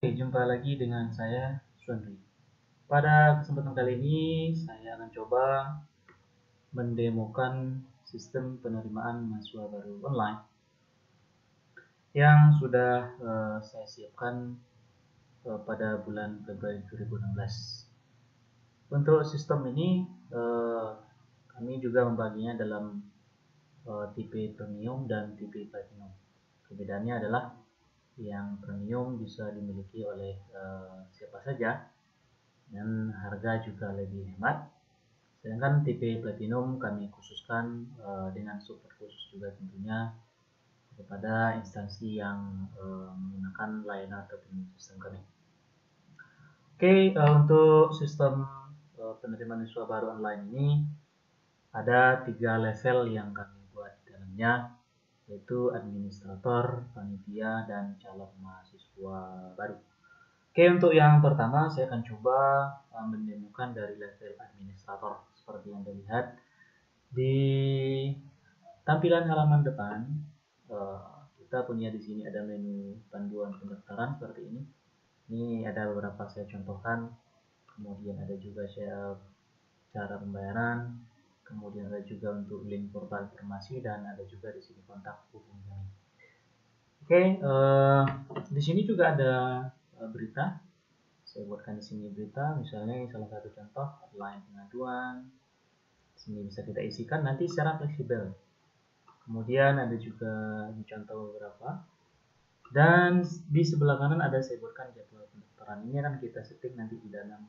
Oke, jumpa lagi dengan saya, Sunri. Pada kesempatan kali ini, saya akan coba mendemokan sistem penerimaan mahasiswa baru online yang sudah saya siapkan pada bulan Februari 2016. Untuk sistem ini, kami juga membaginya dalam tipe premium dan tipe platinum. Perbedaannya adalah yang premium bisa dimiliki oleh siapa saja dan harga juga lebih hemat. Sedangkan tipe platinum kami khususkan dengan support khusus juga tentunya kepada instansi yang menggunakan layanan ataupun sistem kami. Oke, untuk sistem penerimaan siswa baru online ini ada 3 level yang kami buat di dalamnya, yaitu administrator, panitia, dan calon mahasiswa baru. Oke, untuk yang pertama saya akan coba mendemokan dari level administrator. Seperti yang dilihat di tampilan halaman depan, kita punya di sini ada menu panduan pendaftaran seperti ini. Ini ada beberapa saya contohkan. Kemudian ada juga cara pembayaran. Kemudian ada juga untuk link portal informasi dan ada juga di sini kontak hubungi kami. Oke, di sini juga ada berita. Saya buatkan di sini berita, misalnya salah satu contoh hotline pengaduan. Sini bisa kita isikan nanti secara fleksibel. Kemudian ada juga contoh beberapa. Dan di sebelah kanan ada saya buatkan jadwal pendaftaran. Ini akan kita setting nanti di dalam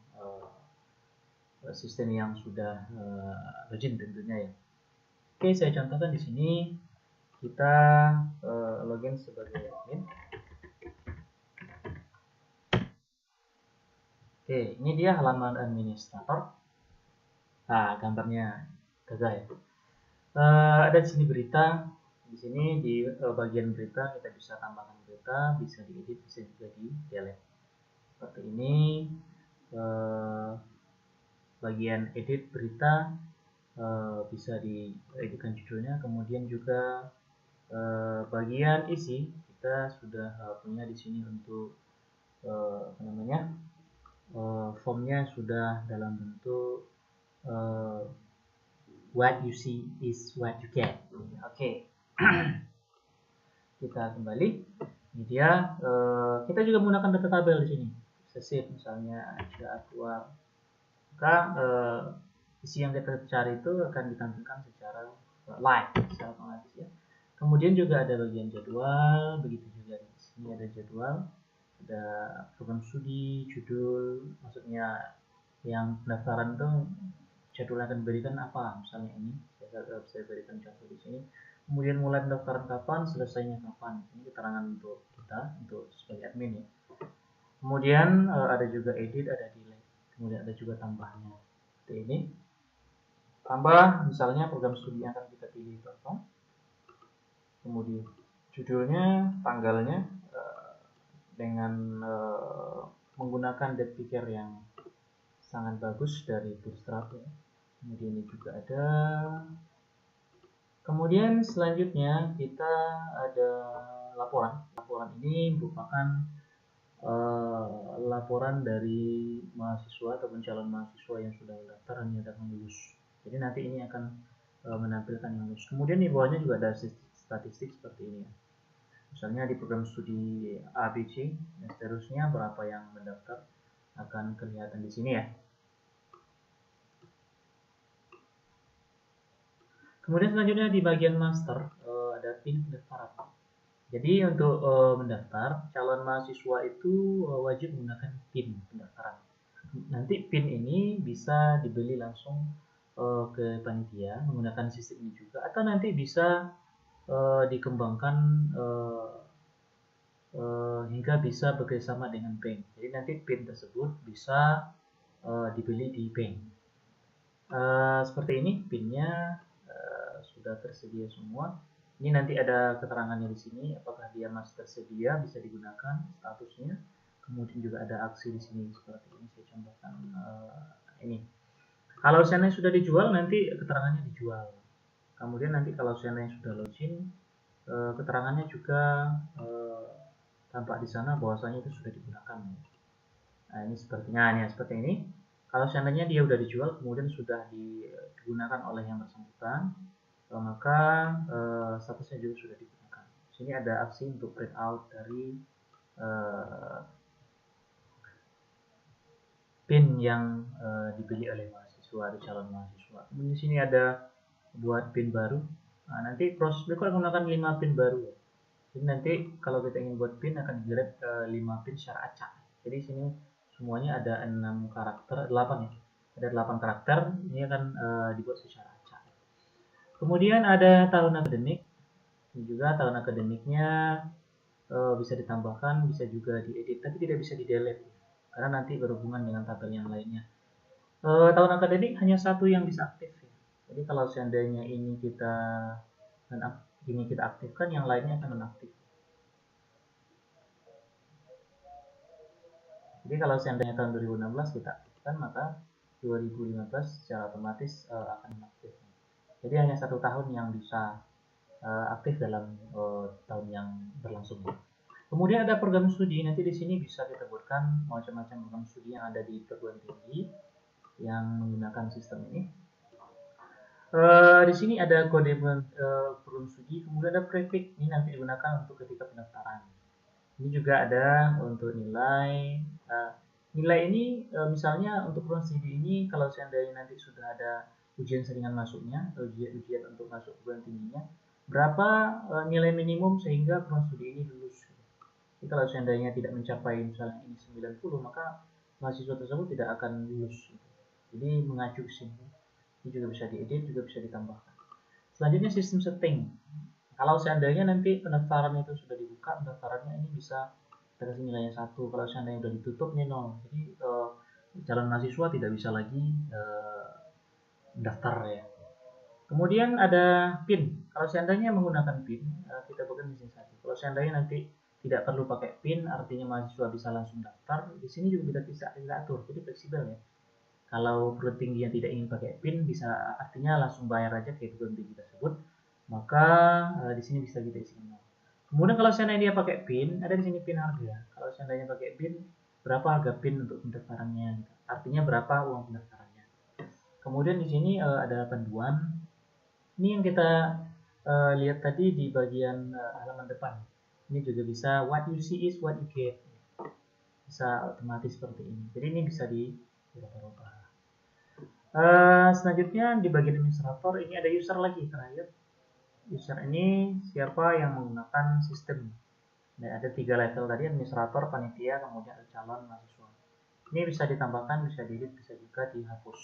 sistem yang sudah login tentunya ya. Oke, saya contohkan di sini kita login sebagai admin. Oke, ini dia halaman administrator. Nah, gambarnya gagah ya. Ada di sini berita. Di sini di bagian berita kita bisa tambahkan berita, bisa diedit, bisa juga di delete. Seperti ini. Bagian edit berita bisa dieditkan judulnya, kemudian juga bagian isi kita sudah punya di sini untuk apa namanya, formnya sudah dalam bentuk what you see is what you get. Oke. Kita kembali. Ini dia. Kita juga menggunakan data tabel di sini. Save misalnya jadwal. Maka isi yang kita cari itu akan ditampilkan secara live, secara otomatis ya. Kemudian juga ada bagian jadwal, begitu juga di sini ada jadwal, ada program studi, judul, maksudnya yang pendaftaran itu jadwal yang akan diberikan apa, misalnya ini saya berikan contoh di sini. Kemudian mulai pendaftaran kapan, selesainya kapan. Ini keterangan untuk kita, untuk sebagai admin ya. Kemudian ada juga edit, ada delete. Kemudian ada juga tambahnya. Seperti ini. Tambah misalnya program studi yang akan kita pilih itu apa. Kemudian judulnya, tanggalnya dengan menggunakan date picker yang sangat bagus dari Bootstrap ya. Kemudian ini juga ada. Kemudian selanjutnya kita ada laporan. Laporan ini merupakan laporan dari mahasiswa ataupun calon mahasiswa yang sudah mendaftar dan dinyatakan lulus. Jadi nanti ini akan menampilkan yang lulus. Kemudian di bawahnya juga ada statistik seperti ini. Misalnya di program studi ABC dan seterusnya berapa yang mendaftar akan kelihatan di sini ya. Kemudian selanjutnya di bagian master ada PIN pendaftaran. Jadi untuk mendaftar calon mahasiswa itu wajib menggunakan PIN pendaftaran. Nanti PIN ini bisa dibeli langsung ke panitia menggunakan sistem ini juga, atau nanti bisa dikembangkan hingga bisa bekerjasama dengan bank. Jadi nanti PIN tersebut bisa dibeli di bank. Seperti ini PIN-nya sudah tersedia semua. Ini nanti ada keterangannya di sini, apakah dia masih tersedia, bisa digunakan statusnya. Kemudian juga ada aksi di sini seperti ini. Saya contohkan ini. Kalau seandainya sudah dijual, nanti keterangannya dijual. Kemudian nanti kalau seandainya sudah login, keterangannya juga tampak di sana bahwasanya itu sudah digunakan. Nah, ini seperti ini. Kalau seandainya dia sudah dijual kemudian sudah digunakan oleh yang bersangkutan, maka statusnya juga sudah digunakan. Di sini ada opsi untuk print out dari PIN yang dipilih oleh mahasiswa atau calon mahasiswa. Kemudian di sini ada buat PIN baru. Nah, nanti proses berikutnya menggunakan 5 PIN baru. Jadi nanti kalau kita ingin buat PIN akan di-generate 5 PIN secara acak. Jadi sini semuanya ada 6 karakter, 8 ya. Ada 8 karakter, ini akan dibuat secara acak. Kemudian ada tahun akademik. Ini juga tahun akademiknya bisa ditambahkan, bisa juga diedit, tapi tidak bisa di-delete karena nanti berhubungan dengan tabel yang lainnya. Tahun akademik hanya satu yang bisa aktif. Jadi kalau seandainya ini kita aktifkan, yang lainnya akan nonaktif. Jadi kalau seandainya tahun 2016 kita aktifkan, maka 2015 secara otomatis akan nonaktif. Jadi hanya 1 tahun yang bisa aktif dalam tahun yang berlangsung. Kemudian ada program studi. Nanti di sini bisa kita buatkan macam-macam program studi yang ada di perguruan tinggi yang menggunakan sistem ini. Di sini ada kode program studi, kemudian ada prefix. Ini nanti digunakan untuk ketika pendaftaran. Ini juga ada untuk nilai. Nilai ini misalnya untuk program studi ini kalau seandainya nanti sudah ada ujian saringan masuknya, ujian untuk masuk perguruan tingginya, berapa nilai minimum sehingga program studi ini lulus. Jadi kalau seandainya tidak mencapai misalnya ini 90, maka mahasiswa tersebut tidak akan lulus. Jadi mengacu ke sini. Ini juga bisa diedit, juga bisa ditambahkan. Selanjutnya sistem setting. Kalau seandainya nanti pendaftaran itu sudah dibuka, pendaftarannya ini bisa kita kasih nilainya 1. Kalau seandainya sudah ditutup, ini 0. Jadi calon mahasiswa tidak bisa lagi mendaftar ya. Kemudian ada PIN. Kalau seandainya menggunakan PIN, kita bukan di sini saja. Kalau seandainya nanti tidak perlu pakai PIN, artinya mahasiswa bisa langsung daftar. Di sini juga bisa kita atur, jadi fleksibel ya. Kalau perguruan tinggi yang tidak ingin pakai PIN, bisa artinya langsung bayar aja ke perguruan tinggi tersebut. Maka di sini bisa kita isi. Kemudian kalau seandainya dia pakai PIN, ada di sini PIN harga. Kalau seandainya pakai PIN, berapa harga PIN untuk pendaftarannya? Artinya berapa uang pendaftarannya. Kemudian di sini ada panduan. Ini yang kita lihat tadi di bagian halaman depan. Ini juga bisa what you see is what you get. Bisa otomatis seperti ini. Jadi ini bisa dirubah-rubah. Selanjutnya di bagian administrator ini ada user lagi terakhir. User ini siapa yang menggunakan sistem. Nah, ada 3 level tadi, administrator, panitia, kemudian ada calon mahasiswa. Ini bisa ditambahkan, bisa di-edit, bisa juga dihapus.